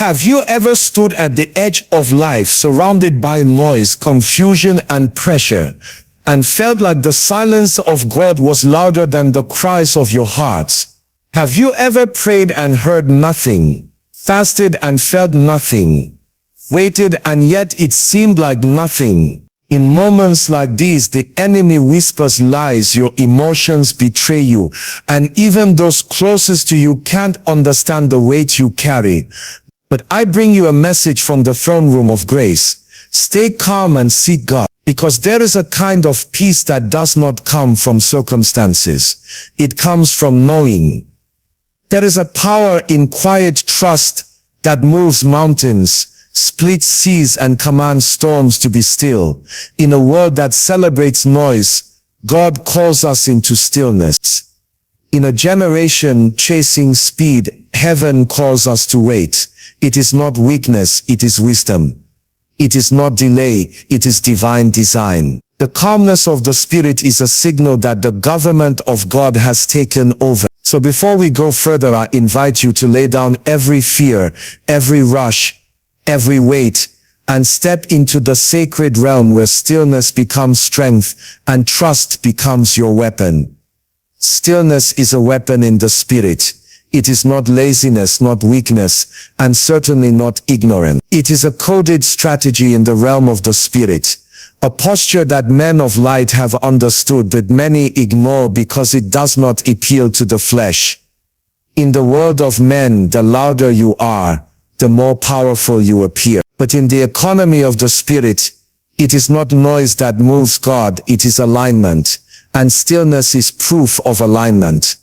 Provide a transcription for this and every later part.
Have you ever stood at the edge of life, surrounded by noise, confusion, and pressure, and felt like the silence of God was louder than the cries of your hearts? Have you ever prayed and heard nothing, fasted and felt nothing, waited and yet it seemed like nothing? In moments like these, the enemy whispers lies, your emotions betray you, and even those closest to you can't understand the weight you carry. But I bring you a message from the throne room of grace. Stay calm and seek God, because there is a kind of peace that does not come from circumstances. It comes from knowing. There is a power in quiet trust that moves mountains, splits seas, and commands storms to be still. In a world that celebrates noise, God calls us into stillness. In a generation chasing speed, heaven calls us to wait. It is not weakness, it is wisdom. It is not delay, it is divine design. The calmness of the Spirit is a signal that the government of God has taken over. So before we go further, I invite you to lay down every fear, every rush, every weight, and step into the sacred realm where stillness becomes strength and trust becomes your weapon. Stillness is a weapon in the Spirit. It is not laziness, not weakness, and certainly not ignorance. It is a coded strategy in the realm of the Spirit, a posture that men of light have understood but many ignore because it does not appeal to the flesh. In the world of men, the louder you are, the more powerful you appear. But in the economy of the Spirit, it is not noise that moves God, it is alignment, and stillness is proof of alignment.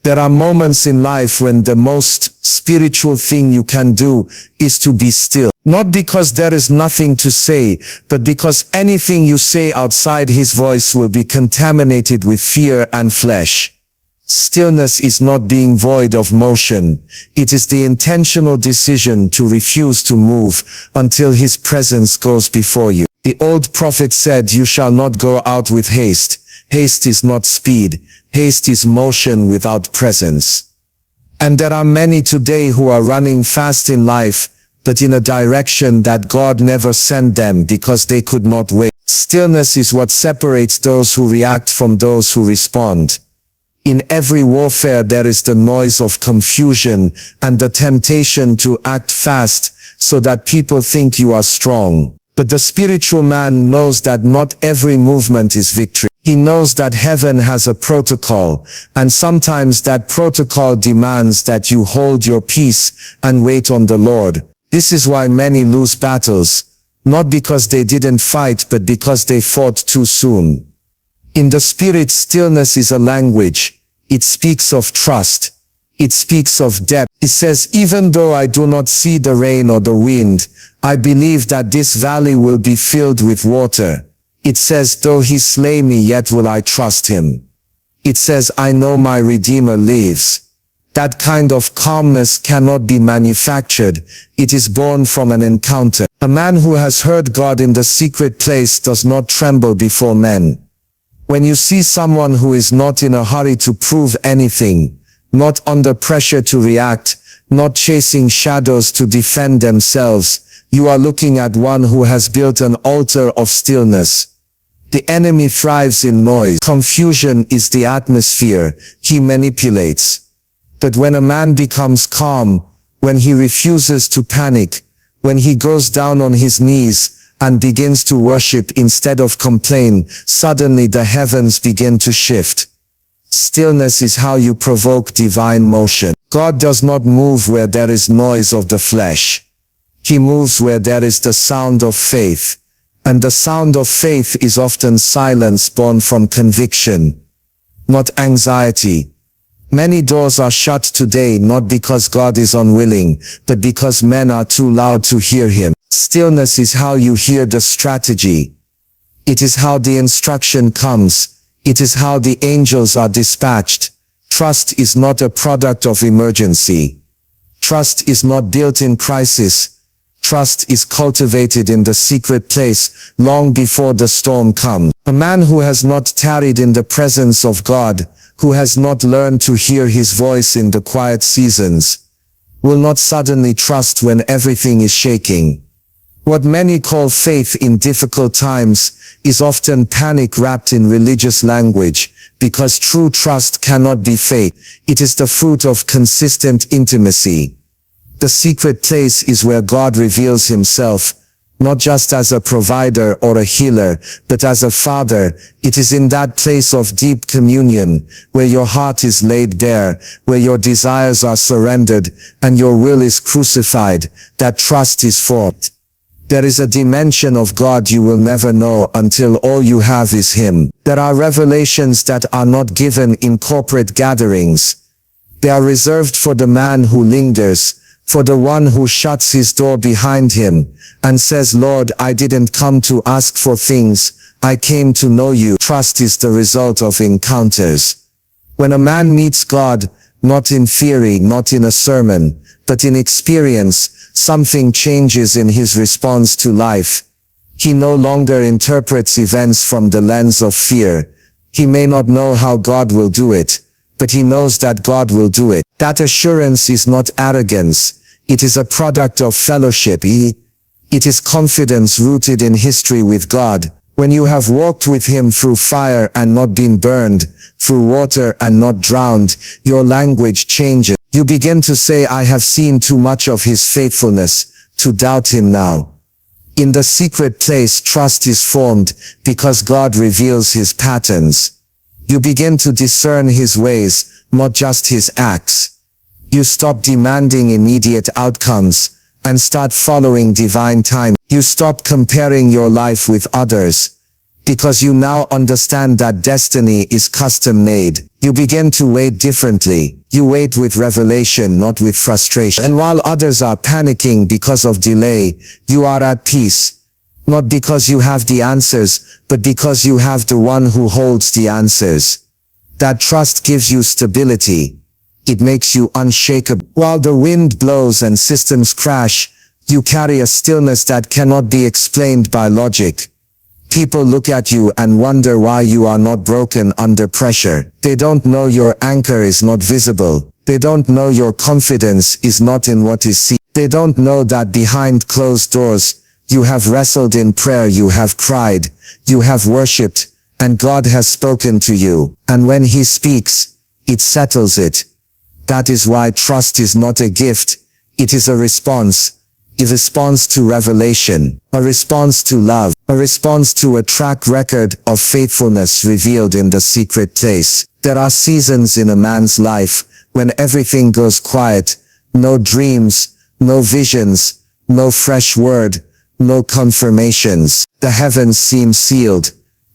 There are moments in life when the most spiritual thing you can do is to be still. Not because there is nothing to say, but because anything you say outside His voice will be contaminated with fear and flesh. Stillness is not being void of motion. It is the intentional decision to refuse to move until His presence goes before you. The old prophet said, "You shall not go out with haste." Haste is not speed. Haste is motion without presence. And there are many today who are running fast in life, but in a direction that God never sent them because they could not wait. Stillness is what separates those who react from those who respond. In every warfare there is the noise of confusion and the temptation to act fast so that people think you are strong. But the spiritual man knows that not every movement is victory. He knows that heaven has a protocol, and sometimes that protocol demands that you hold your peace and wait on the Lord. This is why many lose battles, not because they didn't fight, but because they fought too soon. In the Spirit, stillness is a language. It speaks of trust. It speaks of depth. It says, "Even though I do not see the rain or the wind, I believe that this valley will be filled with water." It says, "Though He slay me, yet will I trust Him." It says, "I know my Redeemer lives." That kind of calmness cannot be manufactured. It is born from an encounter. A man who has heard God in the secret place does not tremble before men. When you see someone who is not in a hurry to prove anything, not under pressure to react, not chasing shadows to defend themselves, you are looking at one who has built an altar of stillness. The enemy thrives in noise. Confusion is the atmosphere he manipulates. But when a man becomes calm, when he refuses to panic, when he goes down on his knees and begins to worship instead of complain, suddenly the heavens begin to shift. Stillness is how you provoke divine motion. God does not move where there is noise of the flesh. He moves where there is the sound of faith. And the sound of faith is often silence born from conviction, not anxiety. Many doors are shut today not because God is unwilling, but because men are too loud to hear Him. Stillness is how you hear the strategy. It is how the instruction comes. It is how the angels are dispatched. Trust is not a product of emergency. Trust is not built in crisis. Trust is cultivated in the secret place long before the storm comes. A man who has not tarried in the presence of God, who has not learned to hear His voice in the quiet seasons, will not suddenly trust when everything is shaking. What many call faith in difficult times is often panic wrapped in religious language, because true trust cannot be faith. It is the fruit of consistent intimacy. The secret place is where God reveals himself, not just as a provider or a healer, but as a father. It is in that place of deep communion, where your heart is laid bare, where your desires are surrendered, and your will is crucified, that trust is formed. There is a dimension of God you will never know until all you have is him. There are revelations that are not given in corporate gatherings. They are reserved for the man who lingers, for the one who shuts his door behind him, and says, Lord, I didn't come to ask for things, I came to know you. Trust is the result of encounters. When a man meets God, not in theory, not in a sermon, but in experience, something changes in his response to life. He no longer interprets events from the lens of fear. He may not know how God will do it, but he knows that God will do it. That assurance is not arrogance. It is a product of fellowship. It is confidence rooted in history with God. When you have walked with him through fire and not been burned, through water and not drowned, your language changes. You begin to say, I have seen too much of his faithfulness to doubt him now. In the secret place, trust is formed because God reveals his patterns. You begin to discern his ways, not just his acts. You stop demanding immediate outcomes and start following divine time. You stop comparing your life with others, because you now understand that destiny is custom made. You begin to wait differently. You wait with revelation, not with frustration. And while others are panicking because of delay, you are at peace. Not because you have the answers, but because you have the one who holds the answers. That trust gives you stability. It makes you unshakable. While the wind blows and systems crash, you carry a stillness that cannot be explained by logic. People look at you and wonder why you are not broken under pressure. They don't know your anchor is not visible. They don't know your confidence is not in what is seen. They don't know that behind closed doors, you have wrestled in prayer, you have cried, you have worshipped, and God has spoken to you. And when he speaks, it settles it. That is why trust is not a gift. It is a response. A response to revelation, a response to love, a response to a track record of faithfulness revealed in the secret place. There are seasons in a man's life when everything goes quiet, no dreams, no visions, no fresh word, no confirmations. The heavens seem sealed,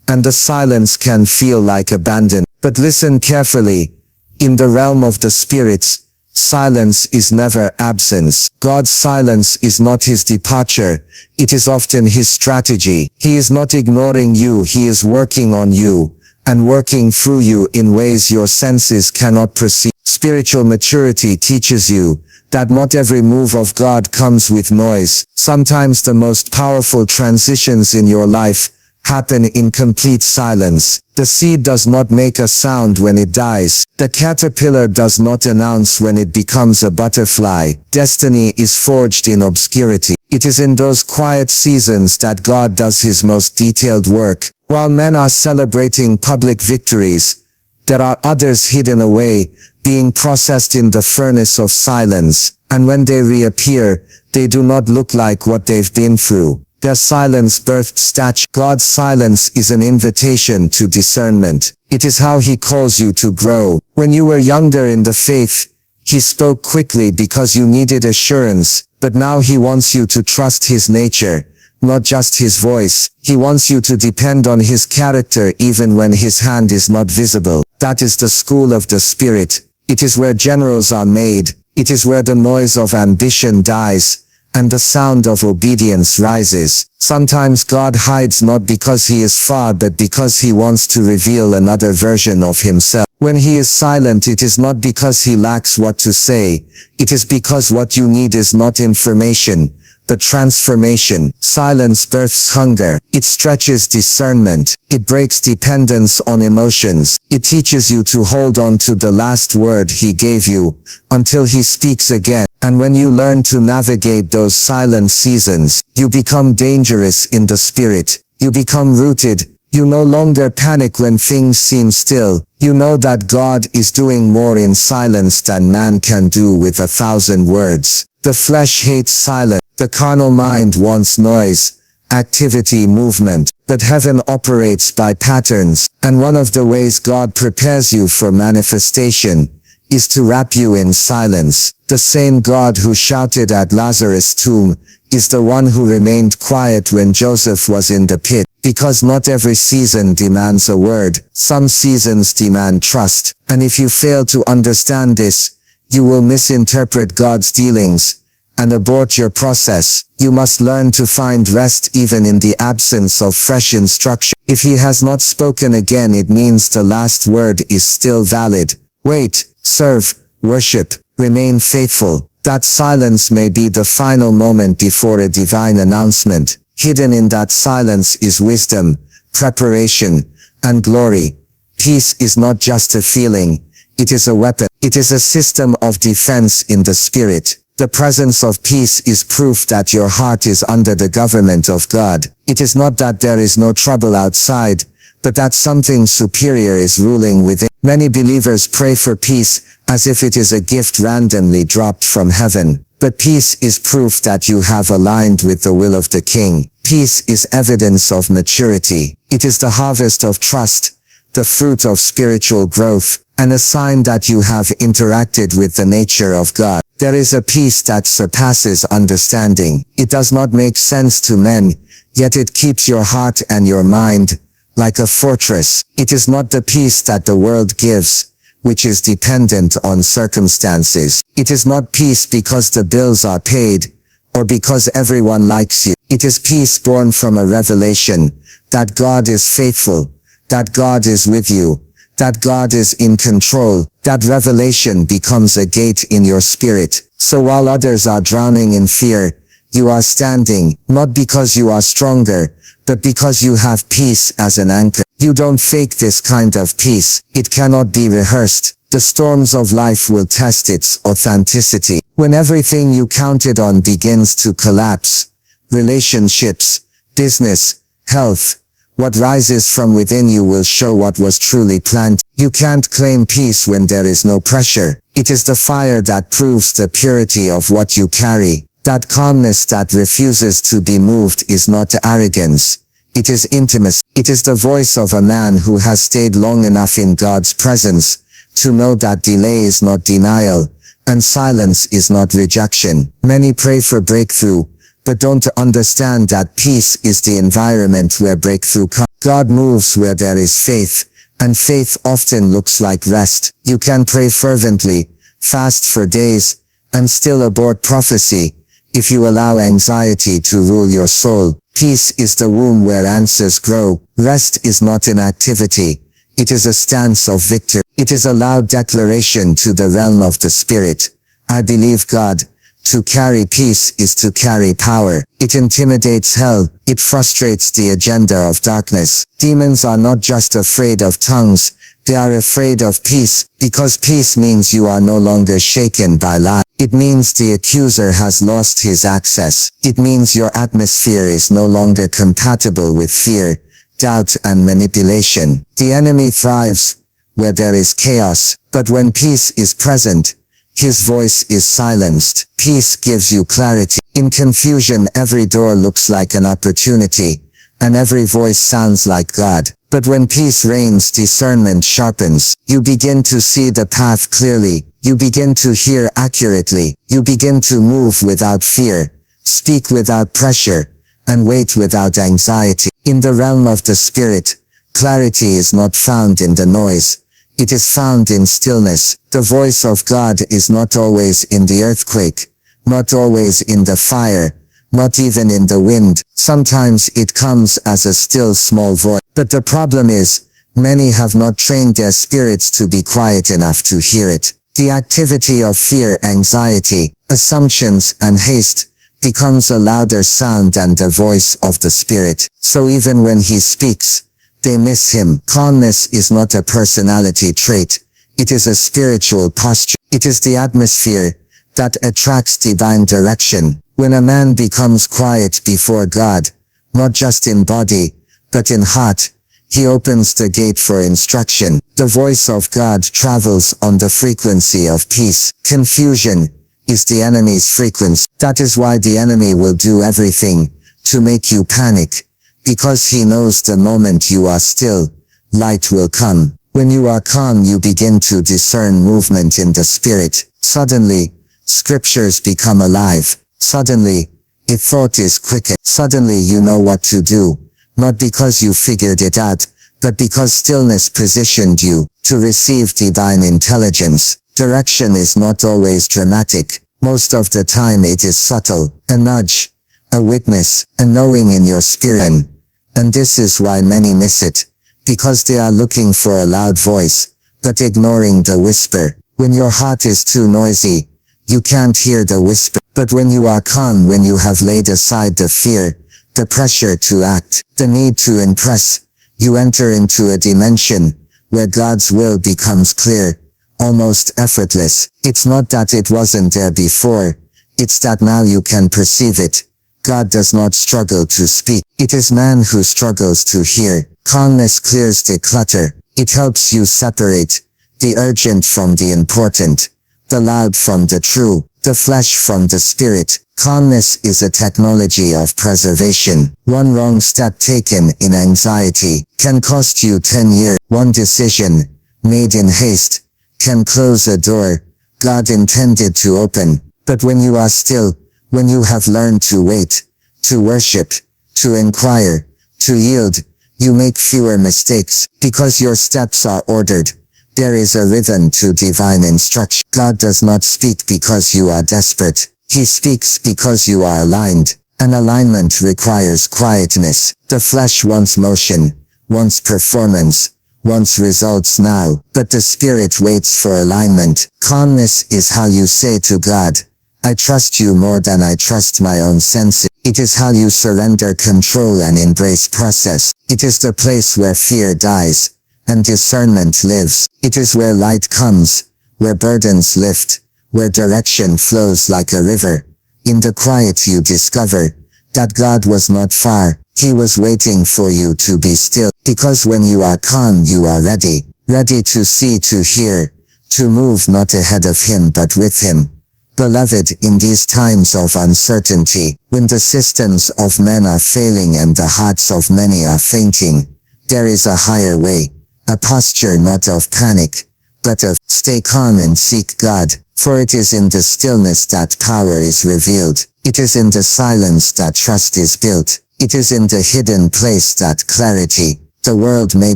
and the silence can feel like abandon. But listen carefully. In the realm of the spirits, silence is never absence. God's silence is not his departure. It is often his strategy. He is not ignoring you. He is working on you and working through you in ways your senses cannot perceive. Spiritual maturity teaches you that not every move of God comes with noise. Sometimes the most powerful transitions in your life happen in complete silence. The seed does not make a sound when it dies. The caterpillar does not announce when it becomes a butterfly. Destiny is forged in obscurity. It is in those quiet seasons that God does his most detailed work. While men are celebrating public victories, there are others hidden away, being processed in the furnace of silence. And when they reappear, they do not look like what they've been through. Their silence birthed stature. God's silence is an invitation to discernment. It is how he calls you to grow. When you were younger in the faith, he spoke quickly because you needed assurance, but now he wants you to trust his nature, not just his voice. He wants you to depend on his character even when his hand is not visible. That is the school of the Spirit. It is where generals are made. It is where the noise of ambition dies and the sound of obedience rises. Sometimes God hides not because he is far, but because he wants to reveal another version of himself. When he is silent, it is not because he lacks what to say. It is because what you need is not information, the transformation. Silence births hunger. It stretches discernment. It breaks dependence on emotions. It teaches you to hold on to the last word he gave you, until he speaks again. And when you learn to navigate those silent seasons, you become dangerous in the spirit. You become rooted. You no longer panic when things seem still. You know that God is doing more in silence than man can do with 1,000 words. The flesh hates silence. The carnal mind wants noise, activity, movement. But heaven operates by patterns, and one of the ways God prepares you for manifestation is to wrap you in silence. The same God who shouted at Lazarus' tomb is the one who remained quiet when Joseph was in the pit. Because not every season demands a word. Some seasons demand trust. And if you fail to understand this, you will misinterpret God's dealings and abort your process. You must learn to find rest even in the absence of fresh instruction. If he has not spoken again, it means the last word is still valid. Wait, serve, worship, remain faithful. That silence may be the final moment before a divine announcement. Hidden in that silence is wisdom, preparation, and glory. Peace is not just a feeling, it is a weapon. It is a system of defense in the spirit. The presence of peace is proof that your heart is under the government of God. It is not that there is no trouble outside, but that something superior is ruling within. Many believers pray for peace as if it is a gift randomly dropped from heaven. But peace is proof that you have aligned with the will of the King. Peace is evidence of maturity. It is the harvest of trust, the fruit of spiritual growth, and a sign that you have interacted with the nature of God. There is a peace that surpasses understanding. It does not make sense to men, yet it keeps your heart and your mind like a fortress. It is not the peace that the world gives, which is dependent on circumstances. It is not peace because the bills are paid, or because everyone likes you. It is peace born from a revelation that God is faithful, that God is with you, that God is in control. That revelation becomes a gate in your spirit. So while others are drowning in fear, you are standing, not because you are stronger, but because you have peace as an anchor. You don't fake this kind of peace. It cannot be rehearsed. The storms of life will test its authenticity. When everything you counted on begins to collapse, relationships, business, health, what rises from within you will show what was truly planned. You can't claim peace when there is no pressure. It is the fire that proves the purity of what you carry. That calmness that refuses to be moved is not arrogance. It is intimacy. It is the voice of a man who has stayed long enough in God's presence to know that delay is not denial, and silence is not rejection. Many pray for breakthrough, but don't understand that peace is the environment where breakthrough comes. God moves where there is faith, and faith often looks like rest. You can pray fervently, fast for days, and still abort prophecy if you allow anxiety to rule your soul. Peace is the womb where answers grow. Rest is not inactivity. It is a stance of victory. It is a loud declaration to the realm of the spirit. I believe God. To carry peace is to carry power. It intimidates hell. It frustrates the agenda of darkness. Demons are not just afraid of tongues. They are afraid of peace, because peace means you are no longer shaken by lies. It means the accuser has lost his access. It means your atmosphere is no longer compatible with fear, doubt, and manipulation. The enemy thrives where there is chaos, but when peace is present, his voice is silenced. Peace gives you clarity. In confusion, every door looks like an opportunity, and every voice sounds like God. But when peace reigns, discernment sharpens. You begin to see the path clearly. You begin to hear accurately. You begin to move without fear, speak without pressure, and wait without anxiety. In the realm of the spirit, clarity is not found in the noise. It is found in stillness. The voice of God is not always in the earthquake, not always in the fire, not even in the wind. Sometimes it comes as a still small voice. But the problem is, many have not trained their spirits to be quiet enough to hear it. The activity of fear, anxiety, assumptions, and haste becomes a louder sound than the voice of the Spirit. So even when he speaks, they miss him. Calmness is not a personality trait. It is a spiritual posture. It is the atmosphere that attracts divine direction. When a man becomes quiet before God, not just in body, but in heart, he opens the gate for instruction. The voice of God travels on the frequency of peace. Confusion is the enemy's frequency. That is why the enemy will do everything to make you panic, because he knows the moment you are still, light will come. When you are calm, you begin to discern movement in the Spirit. Suddenly, scriptures become alive. Suddenly, a thought is quickened. Suddenly you know what to do, not because you figured it out, but because stillness positioned you to receive divine intelligence. Direction is not always dramatic. Most of the time it is subtle, a nudge, a witness, a knowing in your spirit. And this is why many miss it, because they are looking for a loud voice, but ignoring the whisper. When your heart is too noisy, you can't hear the whisper. But when you are calm, when you have laid aside the fear, the pressure to act, the need to impress, you enter into a dimension where God's will becomes clear, almost effortless. It's not that it wasn't there before, it's that now you can perceive it. God does not struggle to speak. It is man who struggles to hear. Calmness clears the clutter. It helps you separate the urgent from the important, the loud from the true, the flesh from the spirit. Calmness is a technology of preservation. One wrong step taken in anxiety can cost you 10 years. One decision made in haste can close a door God intended to open. But when you are still, when you have learned to wait, to worship, to inquire, to yield, you make fewer mistakes, because your steps are ordered. There is a rhythm to divine instruction. God does not speak because you are desperate. He speaks because you are aligned. An alignment requires quietness. The flesh wants motion, wants performance, wants results now, but the spirit waits for alignment. Calmness is how you say to God, I trust you more than I trust my own senses. It is how you surrender control and embrace process. It is the place where fear dies and discernment lives. It is where light comes, where burdens lift, where direction flows like a river. In the quiet you discover that God was not far. He was waiting for you to be still. Because when you are calm, you are ready. Ready to see, to hear, to move not ahead of him but with him. Beloved, in these times of uncertainty, when the systems of men are failing and the hearts of many are fainting, there is a higher way, a posture not of panic, but of stay calm and seek God, for it is in the stillness that power is revealed. It is in the silence that trust is built. It is in the hidden place that clarity. The world may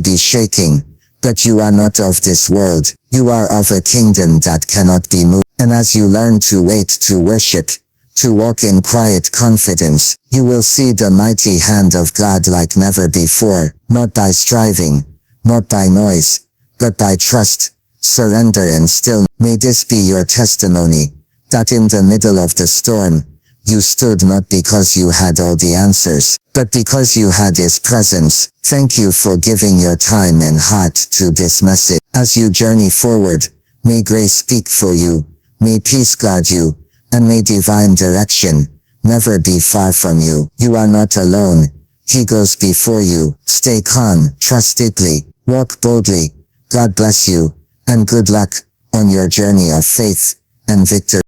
be shaking, but you are not of this world. You are of a kingdom that cannot be moved. And as you learn to wait, to worship, to walk in quiet confidence, you will see the mighty hand of God like never before, not by striving, not by noise, but by trust, surrender and stillness. May this be your testimony, that in the middle of the storm, you stood not because you had all the answers, but because you had His presence. Thank you for giving your time and heart to this message. As you journey forward, may grace speak for you, may peace guard you, and may divine direction never be far from you. You are not alone. He goes before you. Stay calm, trust deeply, walk boldly. God bless you, and good luck on your journey of faith and victory.